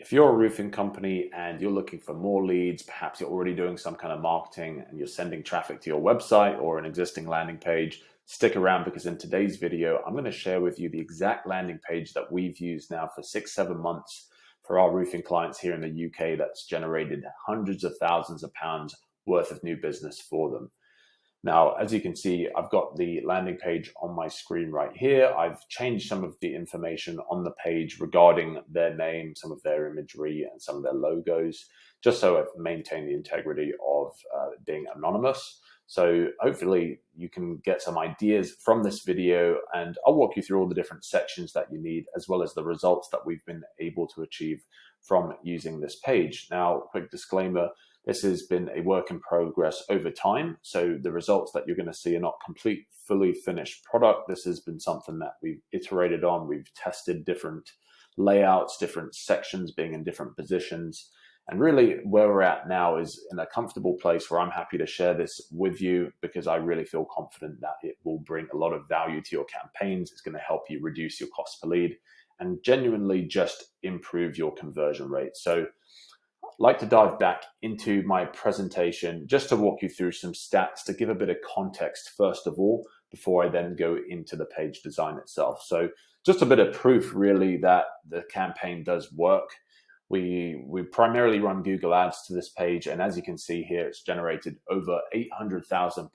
If you're a roofing company and you're looking for more leads, perhaps you're already doing some kind of marketing and you're sending traffic to your website or an existing landing page, stick around because in today's video, I'm going to share with you the exact landing page that we've used now for 6-7 months for our roofing clients here in the UK that's generated hundreds of thousands of pounds worth of new business for them. Now, as you can see, I've got the landing page on my screen right here. I've changed some of the information on the page regarding their name, some of their imagery, and some of their logos, just so I've maintained the integrity of being anonymous. So hopefully you can get some ideas from this video, and I'll walk you through all the different sections that you need, as well as the results that we've been able to achieve from using this page. Now, quick disclaimer, this has been a work in progress over time. So the results that you're going to see are not complete, fully finished product. This has been something that we've iterated on. We've tested different layouts, different sections being in different positions. And really where we're at now is in a comfortable place where I'm happy to share this with you because I really feel confident that it will bring a lot of value to your campaigns. It's going to help you reduce your cost per lead and genuinely just improve your conversion rate. So I'd like to dive back into my presentation just to walk you through some stats to give a bit of context first of all, before I then go into the page design itself. So just a bit of proof really that the campaign does work. We primarily run Google Ads to this page, and as you can see here, it's generated over £800,000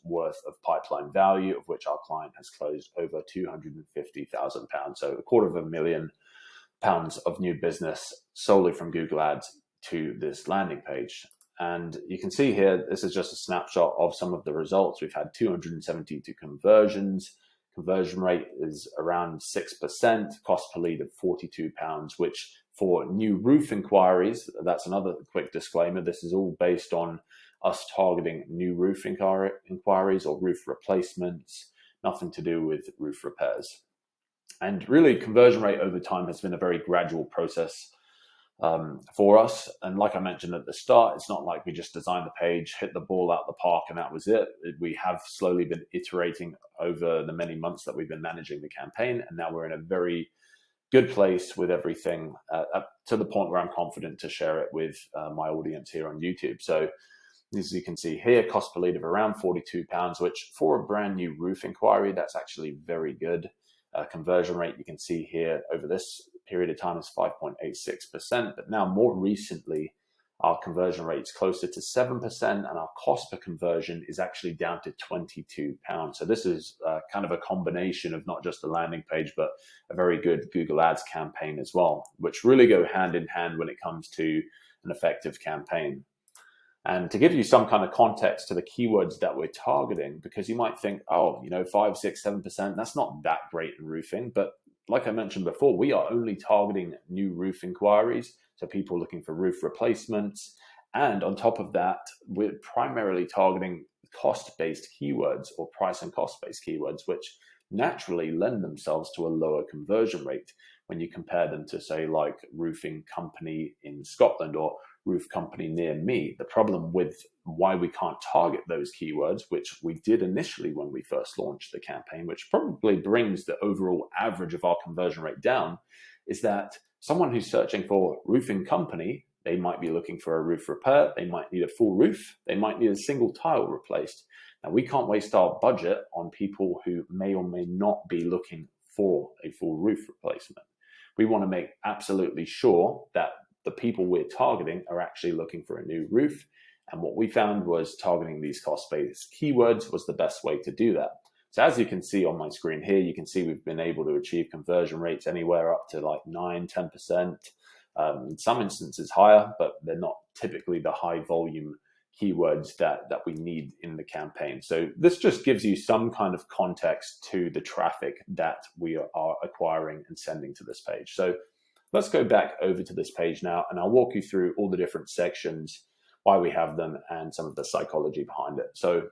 worth of pipeline value, of which our client has closed over £250,000. So £250,000 of new business solely from Google Ads to this landing page. And you can see here, this is just a snapshot of some of the results. We've had 272 conversions. Conversion rate is around 6%, cost per lead of £42, which for new roof inquiries, that's another quick disclaimer. This is all based on us targeting new roof inquiries or roof replacements, nothing to do with roof repairs. And really, conversion rate over time has been a very gradual process for us. And like I mentioned at the start, it's not like we just designed the page, hit the ball out the park, and that was it. We have slowly been iterating over the many months that we've been managing the campaign. And now we're in a very good place with everything up to the point where I'm confident to share it with my audience here on YouTube. So as you can see here, cost per lead of around £42, which for a brand new roof inquiry, that's actually very good. Conversion rate, you can see here over this period of time is 5.86%, but now more recently, our conversion rate is closer to 7%, and our cost per conversion is actually down to £22. So this is kind of a combination of not just a landing page, but a very good Google Ads campaign as well, which really go hand in hand when it comes to an effective campaign. And to give you some kind of context to the keywords that we're targeting, because you might think, oh, 5, 6, 7%, that's not that great in roofing. But like I mentioned before, we are only targeting new roof inquiries, so people looking for roof replacements. And on top of that, we're primarily targeting cost-based keywords or price and cost-based keywords, which naturally lend themselves to a lower conversion rate when you compare them to, say, like roofing company in Scotland or roof company near me. The problem with why we can't target those keywords, which we did initially when we first launched the campaign, which probably brings the overall average of our conversion rate down, is that someone who's searching for roofing company, they might be looking for a roof repair, they might need a full roof, they might need a single tile replaced. Now, we can't waste our budget on people who may or may not be looking for a full roof replacement. We want to make absolutely sure that the people we're targeting are actually looking for a new roof. And what we found was targeting these cost-based keywords was the best way to do that. So as you can see on my screen here, you can see we've been able to achieve conversion rates anywhere up to like 9, 10%. In some instances higher, but they're not typically the high volume keywords that we need in the campaign. So this just gives you some kind of context to the traffic that we are acquiring and sending to this page. So let's go back over to this page now, and I'll walk you through all the different sections, why we have them, and some of the psychology behind it. So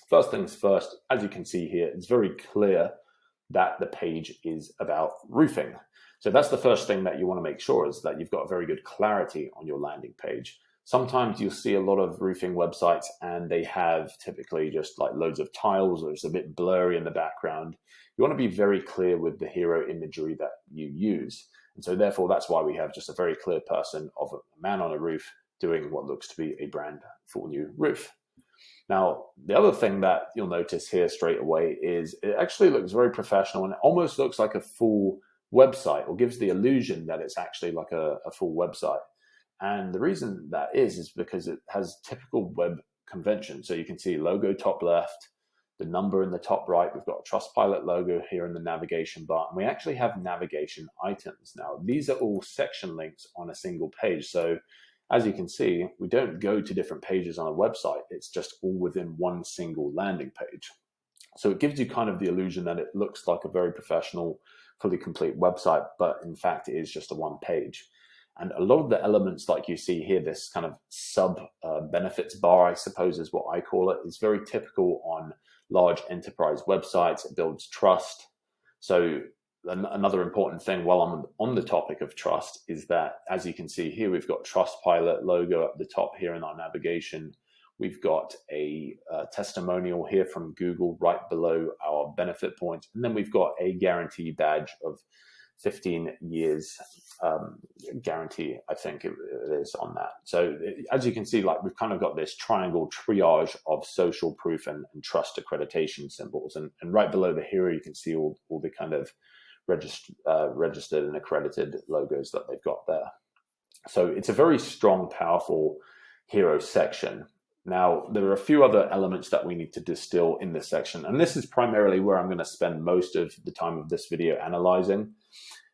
first things first, as you can see here, it's very clear that the page is about roofing. So that's the first thing that you want to make sure is that you've got very good clarity on your landing page. Sometimes you'll see a lot of roofing websites and they have typically just like loads of tiles or it's a bit blurry in the background. You want to be very clear with the hero imagery that you use. And so therefore, that's why we have just a very clear person of a man on a roof doing what looks to be a brand full new roof. Now, the other thing that you'll notice here straight away is it actually looks very professional and it almost looks like a full website, or gives the illusion that it's actually like a full website. And the reason that is because it has typical web convention. So you can see logo top left, the number in the top right. We've got a Trustpilot logo here in the navigation bar. And we actually have navigation items. Now, these are all section links on a single page. So as you can see, we don't go to different pages on a website. It's just all within one single landing page. So it gives you kind of the illusion that it looks like a very professional, fully complete website, but in fact, it is just a one page. And a lot of the elements like you see here, this kind of sub benefits bar, I suppose is what I call it, is very typical on large enterprise websites. It builds trust. So another important thing while I'm on the topic of trust is that, as you can see here, we've got Trustpilot logo at the top here in our navigation. We've got a testimonial here from Google right below our benefit points. And then we've got a guarantee badge of 15 years guarantee, I think it is on that. So as you can see, like we've kind of got this triangle triage of social proof and trust accreditation symbols. And right below the hero, you can see all the kind of registered and accredited logos that they've got there. So it's a very strong, powerful hero section. Now, there are a few other elements that we need to distill in this section, and this is primarily where I'm going to spend most of the time of this video analyzing,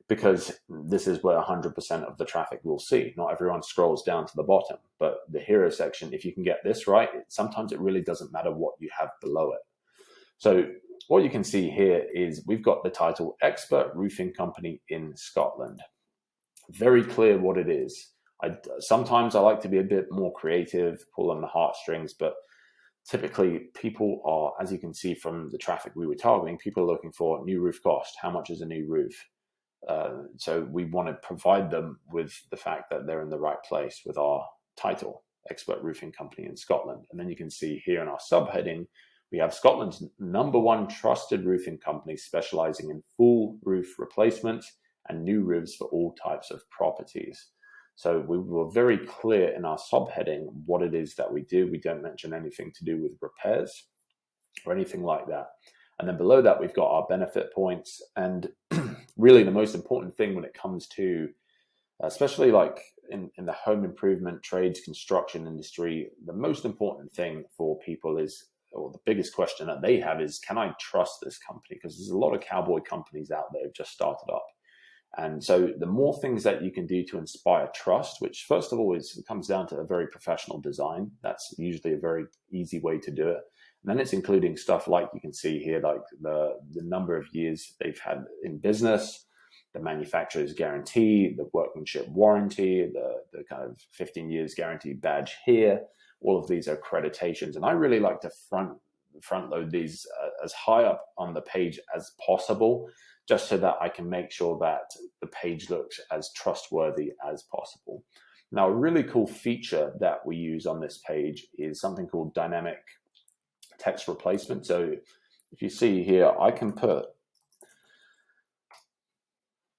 because this is where 100% of the traffic we'll see. Not everyone scrolls down to the bottom, but the hero section, if you can get this right, sometimes it really doesn't matter what you have below it. So what you can see here is we've got the title Expert Roofing Company in Scotland. Very clear what it is. Sometimes I like to be a bit more creative, pull on the heartstrings, but typically people are, as you can see from the traffic we were targeting, people are looking for new roof cost. How much is a new roof? So we want to provide them with the fact that they're in the right place with our title, Expert Roofing Company in Scotland. And then you can see here in our subheading, we have Scotland's #1 trusted roofing company specializing in full roof replacements and new roofs for all types of properties. So we were very clear in our subheading what it is that we do. We don't mention anything to do with repairs or anything like that. And then below that, we've got our benefit points. And really the most important thing when it comes to, especially like in the home improvement, trades, construction industry, the most important thing for people is, or the biggest question that they have is, can I trust this company? Because there's a lot of cowboy companies out there who've just started up. And so the more things that you can do to inspire trust, which first of all it comes down to a very professional design. That's usually a very easy way to do it. And then it's including stuff like you can see here, like the number of years they've had in business, the manufacturer's guarantee, the workmanship warranty, the kind of 15 years guarantee badge here. All of these are accreditations. And I really like to front load these as high up on the page as possible, just so that I can make sure that the page looks as trustworthy as possible. Now, a really cool feature that we use on this page is something called dynamic text replacement. So if you see here, I can put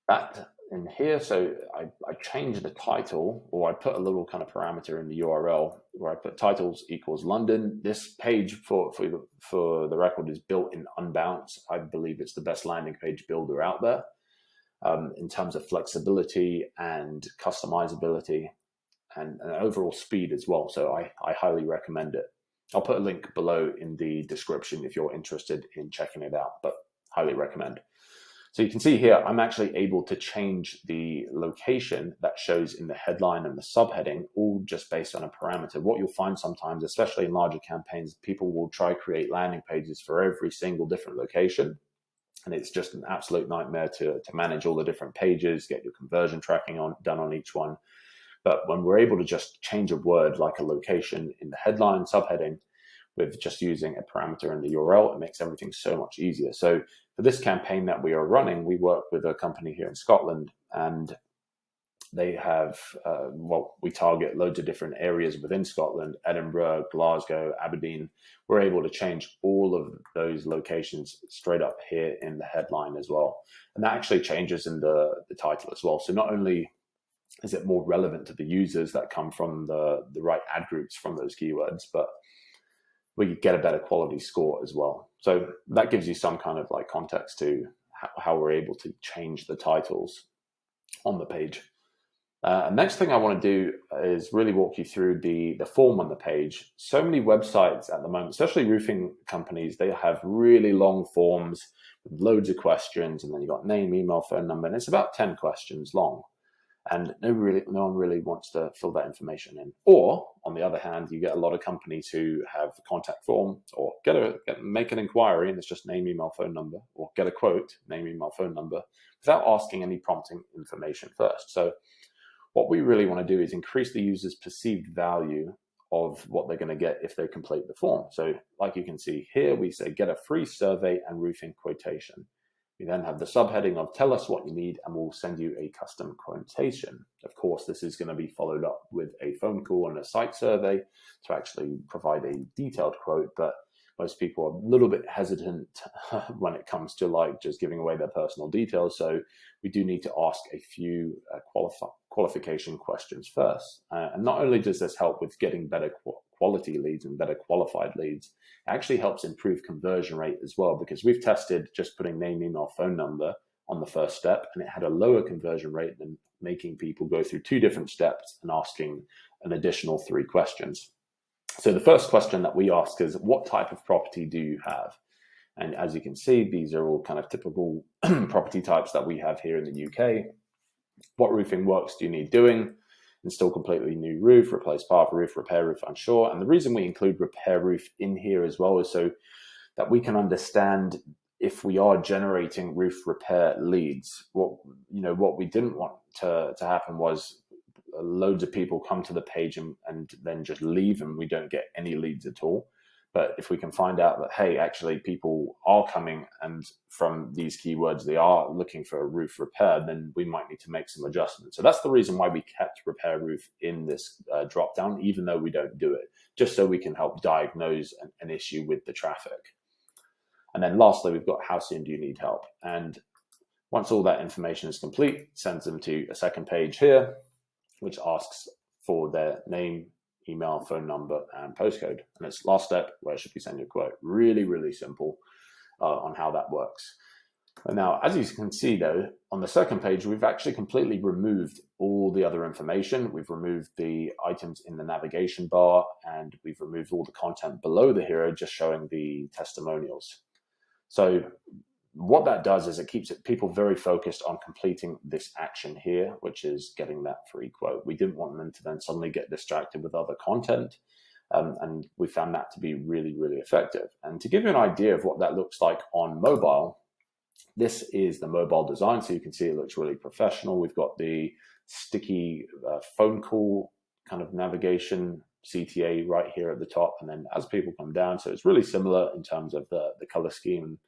that in here. So I change the title, or I put a little kind of parameter in the URL where I put titles equals London. This page for the record is built in Unbounce. I believe it's the best landing page builder out there in terms of flexibility and customizability and overall speed as well. So I highly recommend it. I'll put a link below in the description if you're interested in checking it out, but highly recommend. So you can see here, I'm actually able to change the location that shows in the headline and the subheading, all just based on a parameter. What you'll find sometimes, especially in larger campaigns, people will try to create landing pages for every single different location. And it's just an absolute nightmare to manage all the different pages, get your conversion tracking done on each one. But when we're able to just change a word like a location in the headline subheading with just using a parameter in the URL, it makes everything so much easier. So for this campaign that we are running, we work with a company here in Scotland, and They have, we target loads of different areas within Scotland: Edinburgh, Glasgow, Aberdeen. We're able to change all of those locations straight up here in the headline as well. And that actually changes in the title as well. So not only is it more relevant to the users that come from the right ad groups from those keywords, but we get a better quality score as well. So that gives you some kind of like context to how we're able to change the titles on the page. Next thing I want to do is really walk you through the form on the page. So many websites at the moment, especially roofing companies, they have really long forms with loads of questions, and then you got name, email, phone number, and it's about 10 questions long. And no one really wants to fill that information in. Or on the other hand, you get a lot of companies who have a contact form, or make an inquiry and it's just name, email, phone number, or get a quote, name, email, phone number, without asking any prompting information first. So what we really want to do is increase the user's perceived value of what they're going to get if they complete the form. So like you can see here, we say get a free survey and roofing quotation. We then have the subheading of tell us what you need and we'll send you a custom quotation. Of course, this is going to be followed up with a phone call and a site survey to actually provide a detailed quote, but most people are a little bit hesitant when it comes to like just giving away their personal details. So we do need to ask a few qualification questions first. And not only does this help with getting better quality leads and better qualified leads, it actually helps improve conversion rate as well, because we've tested just putting name, email, phone number on the first step, and it had a lower conversion rate than making people go through 2 different steps and asking an additional 3 questions. So the first question that we ask is, what type of property do you have? And as you can see, these are all kind of typical property types that we have here in the UK. What roofing works do you need doing? Install completely new roof, replace part of roof, repair roof unsure. And the reason we include repair roof in here as well is so that we can understand if we are generating roof repair leads. What we didn't want to happen was loads of people come to the page and then just leave and we don't get any leads at all. But if we can find out that, hey, actually people are coming and from these keywords, they are looking for a roof repair, then we might need to make some adjustments. So that's the reason why we kept repair roof in this drop down, even though we don't do it, just so we can help diagnose an issue with the traffic. And then lastly, we've got how soon do you need help? And once all that information is complete, sends them to a second page here, which asks for their name, email, phone number, and postcode. And it's last step, where should we send your quote? Really, really simple on how that works. And now, as you can see though, on the second page, we've actually completely removed all the other information. We've removed the items in the navigation bar, and we've removed all the content below the hero, just showing the testimonials. So what that does is it keeps people very focused on completing this action here, which is getting that free quote. We didn't want them to then suddenly get distracted with other content. And we found that to be really, really effective. And to give you an idea of what that looks like on mobile, this is the mobile design. So you can see it looks really professional. We've got the sticky phone call kind of navigation CTA right here at the top. And then as people come down, so it's really similar in terms of the color scheme.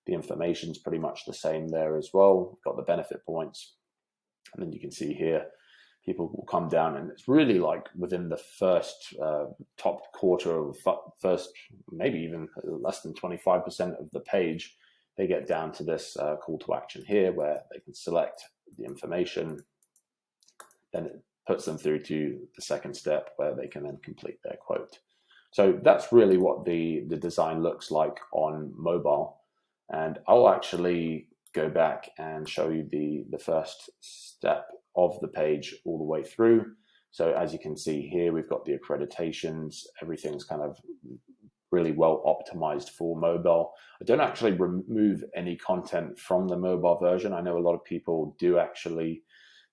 The information is pretty much the same there as well. We've got the benefit points. And then you can see here, people will come down and it's really like within the first top quarter of first, maybe even less than 25% of the page, they get down to this call to action here where they can select the information. Then it puts them through to the second step where they can then complete their quote. So that's really what the design looks like on mobile. And I'll actually go back and show you the first step of the page all the way through. So as you can see here, we've got the accreditations. Everything's kind of really well optimized for mobile. I don't actually remove any content from the mobile version. I know a lot of people do actually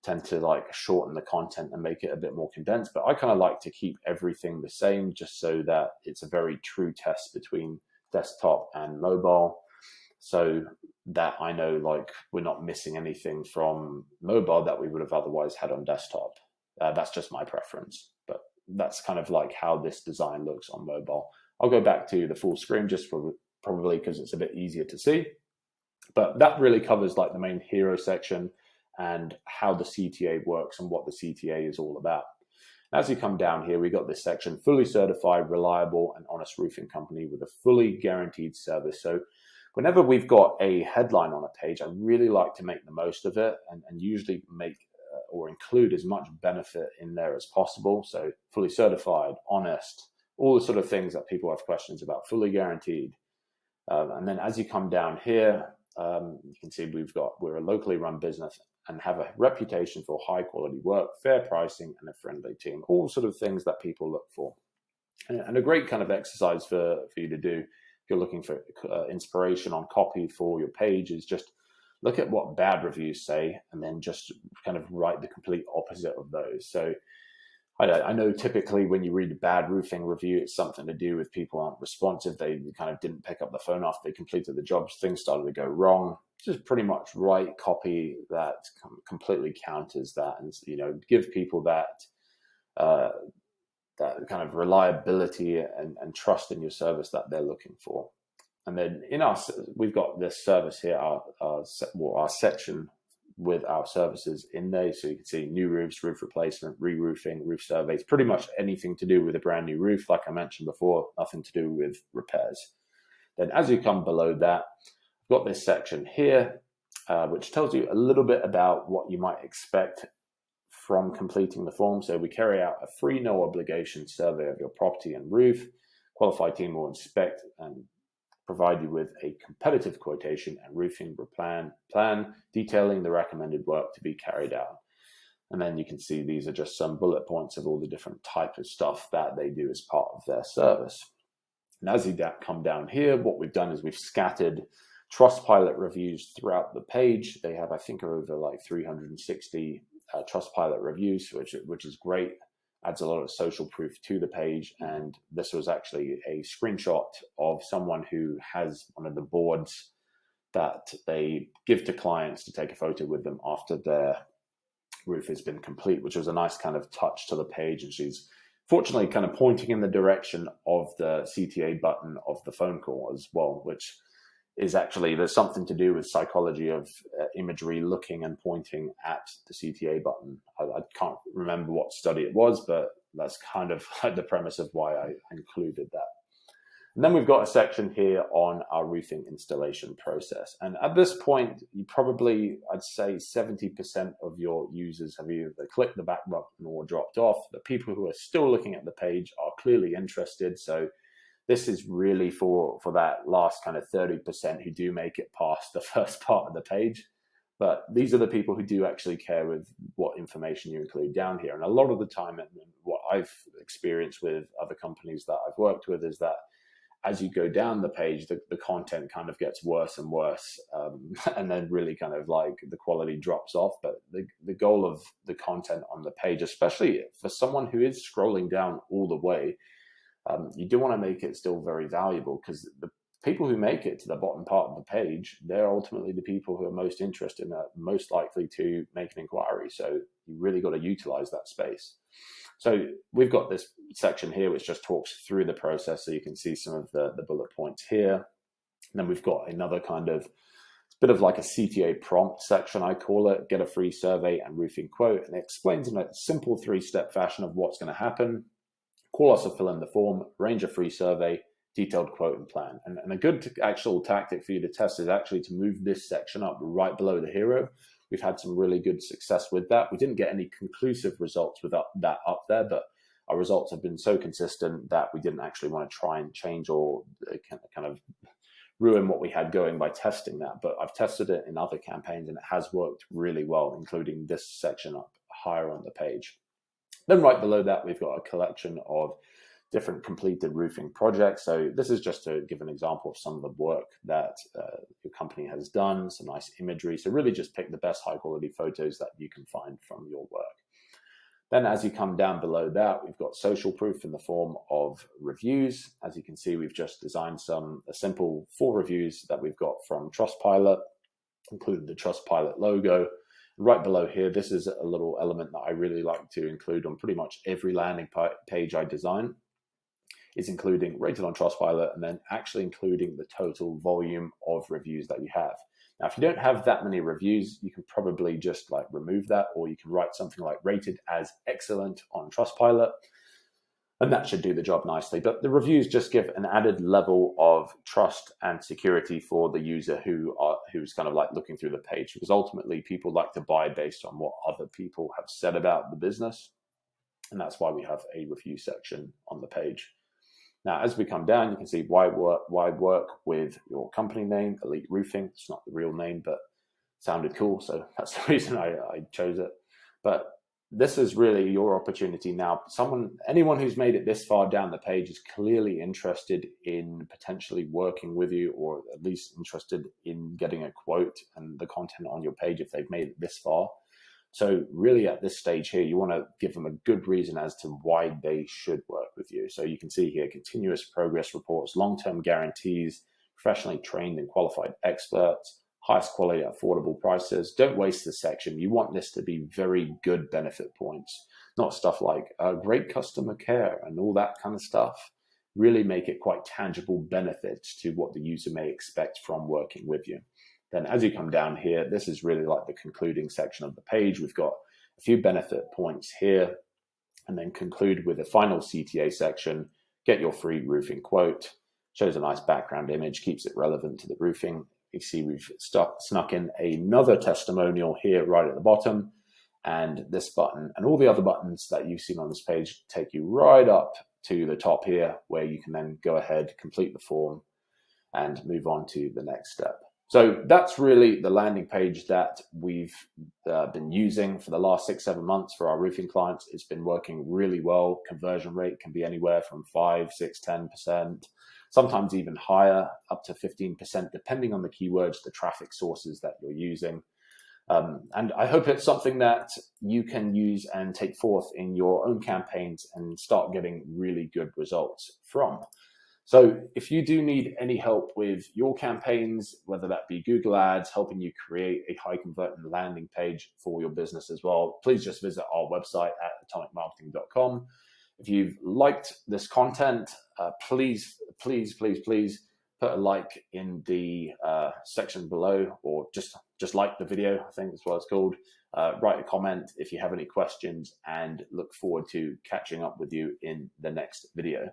tend to like shorten the content and make it a bit more condensed, but I kind of like to keep everything the same just so that it's a very true test between desktop and mobile. So that I know like we're not missing anything from mobile that we would have otherwise had on desktop. That's just my preference, but that's kind of like how this design looks on mobile. I'll go back to the full screen just for probably because it's a bit easier to see, but that really covers like the main hero section and how the CTA works and what the CTA is all about. As you come down here, we got this section, fully certified, reliable, and honest roofing company with a fully guaranteed service. So whenever we've got a headline on a page, I really like to make the most of it and usually make or include as much benefit in there as possible. So fully certified, honest, all the sort of things that people have questions about, fully guaranteed. And then as you come down here, you can see we're a locally run business and have a reputation for high quality work, fair pricing, and a friendly team. All sort of things that people look for. And a great kind of exercise for you to do if you're looking for inspiration on copy for your page is just look at what bad reviews say and then just kind of write the complete opposite of those. So I know typically when you read a bad roofing review, it's something to do with people aren't responsive. They kind of didn't pick up the phone after they completed the jobs. Things started to go wrong. Just pretty much write copy that completely counters that and, give people that kind of reliability and trust in your service that they're looking for. And then we've got this service here, our section with our services in there. So you can see new roofs, roof replacement, re-roofing, roof surveys, pretty much anything to do with a brand new roof. Like I mentioned before, nothing to do with repairs. Then as you come below that, I've got this section here, which tells you a little bit about what you might expect from completing the form. So we carry out a free, no obligation survey of your property and roof. Qualified team will inspect and provide you with a competitive quotation and roofing plan detailing the recommended work to be carried out. And then you can see these are just some bullet points of all the different type of stuff that they do as part of their service. And as you come down here, what we've done is we've scattered Trustpilot reviews throughout the page. They have, I think, over like 360 Trustpilot reviews, which is great. Adds a lot of social proof to the page. And this was actually a screenshot of someone who has one of the boards that they give to clients to take a photo with them after their roof has been complete, which was a nice kind of touch to the page. And she's fortunately kind of pointing in the direction of the CTA button of the phone call as well, which is actually, there's something to do with psychology of imagery looking and pointing at the CTA button. I can't remember what study it was, but that's kind of the premise of why I included that. And then we've got a section here on our roofing installation process. And at this point, you probably, I'd say 70% of your users have either clicked the back button or dropped off. The people who are still looking at the page are clearly interested. So this is really for that last kind of 30% who do make it past the first part of the page. But these are the people who do actually care with what information you include down here. And a lot of the time, and what I've experienced with other companies that I've worked with is that as you go down the page, the content kind of gets worse and worse. And then really kind of like the quality drops off. But the goal of the content on the page, especially for someone who is scrolling down all the way, you do want to make it still very valuable, because the people who make it to the bottom part of the page, they're ultimately the people who are most interested and most likely to make an inquiry. So you really got to utilize that space. So we've got this section here which just talks through the process, so you can see some of the bullet points here. And then we've got another kind of, it's a bit of like a CTA prompt section, I call it, get a free survey and roofing quote. And it explains in a simple 3-step fashion of what's going to happen. Call us or fill in the form, arrange a free survey, detailed quote and plan. And a good actual tactic for you to test is actually to move this section up right below the hero. We've had some really good success with that. We didn't get any conclusive results with that up there, but our results have been so consistent that we didn't actually want to try and change or kind of ruin what we had going by testing that. But I've tested it in other campaigns and it has worked really well, including this section up higher on the page. Then right below that, we've got a collection of different completed roofing projects. So this is just to give an example of some of the work that your company has done, some nice imagery. So really just pick the best high quality photos that you can find from your work. Then as you come down below that, we've got social proof in the form of reviews. As you can see, we've just designed a simple 4 reviews that we've got from Trustpilot, including the Trustpilot logo. Right below here, this is a little element that I really like to include on pretty much every landing page I design, is including rated on Trustpilot and then actually including the total volume of reviews that you have. Now, if you don't have that many reviews, you can probably just like remove that, or you can write something like rated as excellent on Trustpilot, and that should do the job nicely. But the reviews just give an added level of trust and security for the user who's kind of like looking through the page, because ultimately people like to buy based on what other people have said about the business. And that's why we have a review section on the page. Now, as we come down, you can see why work with your company name, Elite Roofing. It's not the real name, but it sounded cool, so that's the reason I chose it. But this is really your opportunity now. Anyone who's made it this far down the page is clearly interested in potentially working with you, or at least interested in getting a quote and the content on your page if they've made it this far. So really at this stage here, you want to give them a good reason as to why they should work with you. So you can see here, continuous progress reports, long-term guarantees, professionally trained and qualified experts, highest quality at affordable prices. Don't waste this section. You want this to be very good benefit points, not stuff like great customer care and all that kind of stuff. Really make it quite tangible benefits to what the user may expect from working with you. Then as you come down here, this is really like the concluding section of the page. We've got a few benefit points here, and then conclude with a final CTA section. Get your free roofing quote. Shows a nice background image, keeps it relevant to the roofing. You see we've snuck in another testimonial here right at the bottom. And this button and all the other buttons that you've seen on this page take you right up to the top here, where you can then go ahead, complete the form, and move on to the next step. So that's really the landing page that we've been using for the last 6-7 months for our roofing clients. It's been working really well. Conversion rate can be anywhere from 5, 6, 10%, sometimes even higher, up to 15%, depending on the keywords, the traffic sources that you're using. And I hope it's something that you can use and take forth in your own campaigns and start getting really good results from. So if you do need any help with your campaigns, whether that be Google Ads, helping you create a high converting landing page for your business as well, please just visit our website at atomicmarketing.com. If you've liked this content, please put a like in the section below, or just like the video, I think is what it's called. Write a comment if you have any questions, and look forward to catching up with you in the next video.